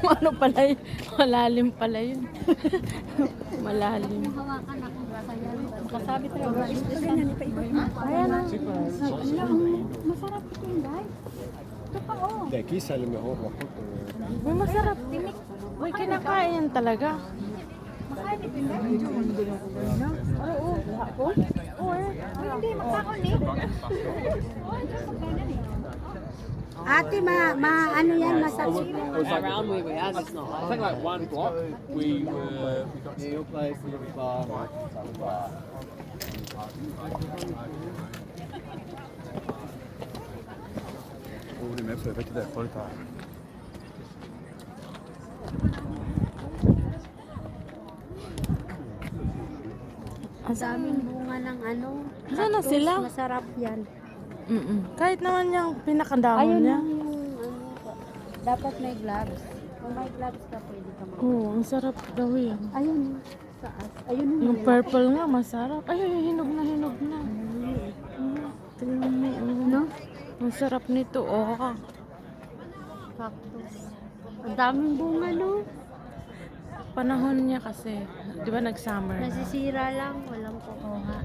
Ano pala yun? Malalim pala yun. Malalim. Hawakan ako. Makasabi talaga. Ayan ang masarap ito yung guys. Ito pa oh. Det är kisel med hårdrock. Uy, masarap. Uy, kinakain yan talaga. Makain ito yung guys. Oo. Oo. Hindi, magkakon eh. Ate, ano yan, masarap. Around where we are, it's not I think like one block we got to place the bar. 우리 맵스에 이렇게 돼 버리다. Ang daming bunga ng ano. Saan na cactus. sila? Masarap yan. Kahit naman yung pinakadahon Ayun niya. lang yung ano. Dapat may gloves. Kung may gloves ka, pwede ka mag- Oo, ang sarap daw yan. Ayun. Saas. Ayun yung Yung malaki. purple nga, masarap. Ay, hinog na, hinog na. Tingnan mo, No? ang sarap nito, oh. Cactus. Ang daming bunga, no? Panahon niya kasi, di ba nag-summer na? Nasisira lang. Walang kukuha.